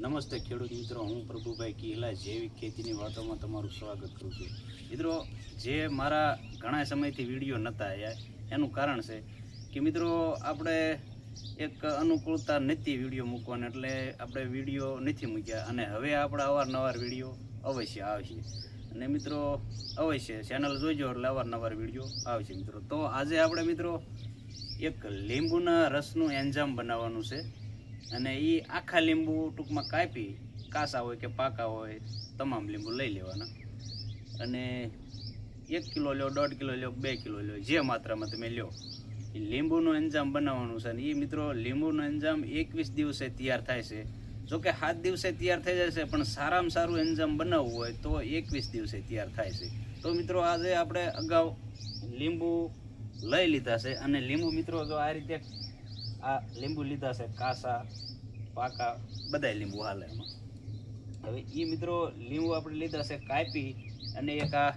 નમસ્તે ખેડૂત મિત્રો, હું પ્રભુભાઈ કિહલા જૈવિક ખેતીની વાતોમાં તમારું સ્વાગત કરું છું. મિત્રો, જે મારા ઘણા સમયથી વિડીયો નહોતા આવ્યા એનું કારણ છે કે મિત્રો આપણે એક અનુકૂળતા નથી વિડીયો મૂકવાના, એટલે આપણે વિડીયો નથી મૂક્યા. અને હવે આપણે અવારનવાર વિડીયો અવશ્ય આવશે. અને મિત્રો અવશ્ય ચેનલ જોઈજો એટલે અવારનવાર વિડીયો આવશે. મિત્રો, તો આજે આપણે મિત્રો એક લીંબુના રસનું એન્જામ બનાવવાનું છે. અને એ આખા લીંબુ ટૂંકમાં કાપી, કાસા હોય કે પાકા હોય તમામ લીંબુ લઈ લેવાના. અને 1 કિલો લો, 1.5 કિલો લો, 2 કિલો લો, જે માત્રામાં તમે લો, એ લીંબુનું એન્જામ બનાવવાનું છે. અને એ મિત્રો લીંબુનું એન્જામ 21 દિવસે તૈયાર થાય છે. જોકે 7 દિવસે તૈયાર થઈ જાય છે, પણ સારામાં સારું એન્જામ બનાવવું હોય તો 21 દિવસે તૈયાર થાય છે. તો મિત્રો આજે આપણે અગાઉ લીંબુ લઈ લીધા છે. અને લીંબુ મિત્રો જો આ રીતે આ લીંબુ લીધા છે, કાસા પાકા બધા લીંબુ હાલે એમાં. હવે એ મિત્રો લીંબુ આપણે લીધા છે કાપી, અને એક આ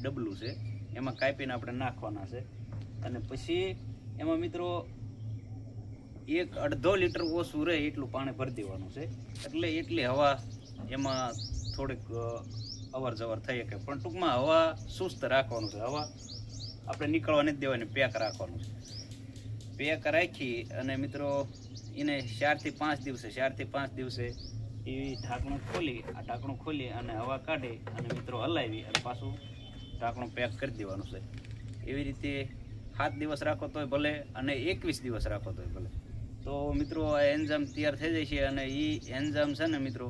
ડબલું છે એમાં કાપીને આપણે નાખવાના છે. અને પછી એમાં મિત્રો 1-1.5 લીટર ઓછું રહે એટલું પાણી ભરી દેવાનું છે. એટલે એટલી હવા એમાં થોડીક અવર જવર થઈ શકે, પણ ટૂંકમાં હવા સુસ્ત રાખવાનું છે. હવા આપણે નીકળવા નથી દેવાની, પેક રાખવાનું છે. પેક રાખી અને મિત્રો એને 4 થી 5 દિવસે એ ઢાંકણું ખોલી અને હવા કાઢી અને મિત્રો હલાવી અને પાછું ઢાંકણું પેક કરી દેવાનું છે. એવી રીતે 7 દિવસ રાખો તોય ભલે અને 21 દિવસ રાખો તોય ભલે. તો મિત્રો આ એન્જામ તૈયાર થઈ જાય છે. અને એ એન્જામ છે ને મિત્રો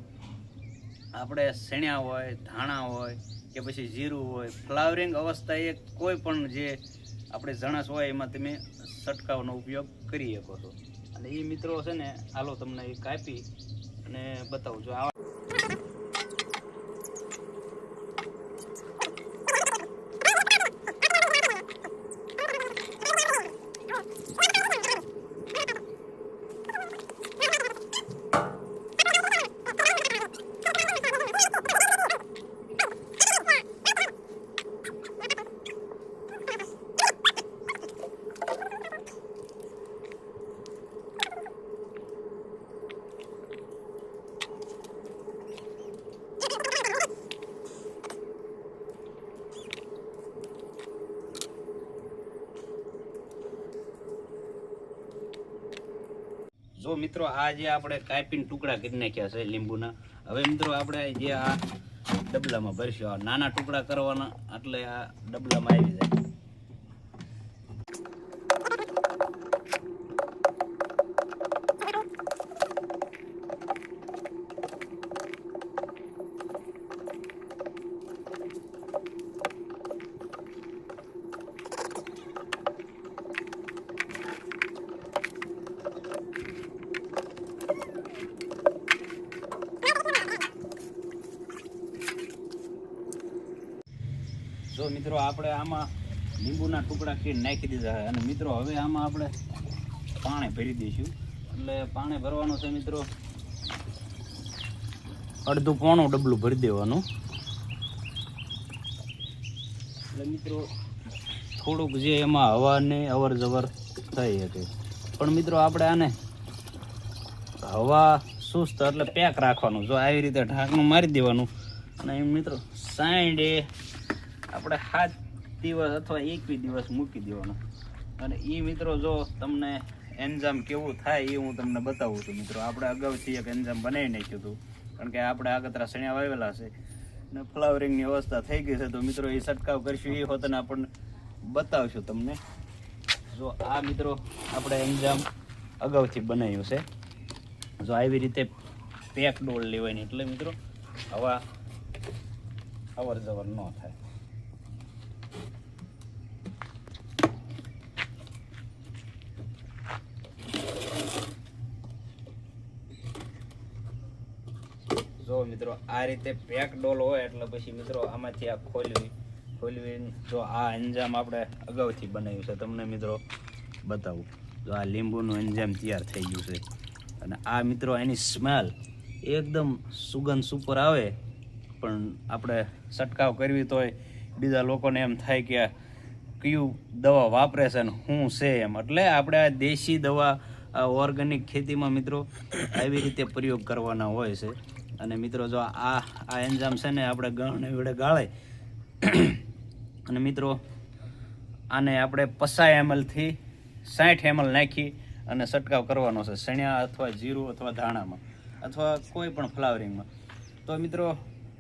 આપણે શેણ્યા હોય, ધાણા હોય કે પછી જીરું હોય, ફ્લાવરિંગ અવસ્થાએ કોઈ પણ જે આપણે જણસ હોય એમાં તમે છંટકાવનો ઉપયોગ કરી શકો છો. અને એ મિત્રો છે ને, હાલો તમને એ કાપી અને બતાવું છું. જો મિત્રો આ જે આપણે કાપીને ટુકડા કરી નાખ્યા છે લીંબુના, હવે મિત્રો આપણે જે આ ડબલામાં ભરશું. આ નાના ટુકડા કરવાના એટલે આ ડબલામાં આવી જાય. જો મિત્રો આપણે આમાં લીંબુના ટુકડા કરી નાખી દીધા છે. અને મિત્રો હવે આમાં આપણે પાણી ભરી દઈશું. એટલે પાણી ભરવાનું છે મિત્રો, અડધું પોણું ડબલું ભરી દેવાનું. એટલે મિત્રો થોડુંક જે એમાં હવાને અવર જવર થઈ શકે, પણ મિત્રો આપણે આને હવા સુસ્ત એટલે પેક રાખવાનું. જો આવી રીતે ઢાંકણું મારી દેવાનું. અને મિત્રો સાંજે આપણે 7 દિવસ અથવા 21 દિવસ મૂકી દેવાનું. અને એ મિત્રો જો તમને એન્જામ કેવું થાય એ હું તમને બતાવું છું. મિત્રો આપણે અગાઉથી એક એન્જામ બનાવી નાખ્યું હતું, કારણ કે આપણે આગતરા સણ્યા વાવેલા છે અને ફ્લાવરિંગની અવસ્થા થઈ ગઈ છે. તો મિત્રો એ છંટકાવ કરીશું, એ હોતને આપણને બતાવશું તમને. જો આ મિત્રો આપણે એન્જામ અગાઉથી બનાવ્યું છે. જો આવી રીતે પેક ડોલ લેવાની, એટલે મિત્રો હવા અવર જવર ન થાય. જો મિત્રો આ રીતે પેક ડોલ હોય એટલે પછી મિત્રો આમાંથી આ ખોલવી જો આ એન્જામ આપણે અગાઉથી બનાવ્યું છે, તમને મિત્રો બતાવું. જો આ લીંબુનું એન્જામ તૈયાર થઈ ગયું છે. અને આ મિત્રો એની સ્મેલ એકદમ સુગંધ સુપર આવે, પણ આપણે છંટકાવ કરવી તોય બીજા લોકોને એમ થાય કે કયું દવા વાપરે છે ને શું છે એમ. એટલે આપણે આ દેશી દવા આ ઓર્ગેનિક ખેતીમાં મિત્રો આવી રીતે પ્રયોગ કરવાના હોય છે. અને મિત્રો જો આ એન્જામ છે ને આપણે ગણે વડે ગાળે અને મિત્રો આને આપણે 50 ml થી 60 ml નાખી અને છંટકાવ કરવાનો છે સણિયા અથવા જીરું અથવા ધાણામાં અથવા કોઈ પણ ફ્લાવરિંગમાં. તો મિત્રો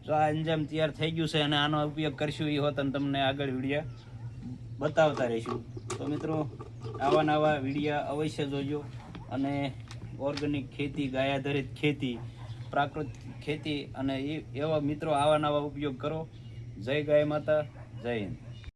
જો આ એન્જામ તૈયાર થઈ ગયું છે અને આનો ઉપયોગ કરશું એ હોત તમને આગળ વિડીયો બતાવતા રહીશું. તો મિત્રો આવા વિડીયા અવશ્ય જોજો અને ઓર્ગેનિક ખેતી, ગાય આધારિત ખેતી, પ્રાકૃતિક ખેતી અને એવા મિત્રો આવા ઉપયોગ કરો. જય ગાય માતા, જય હિન્દ.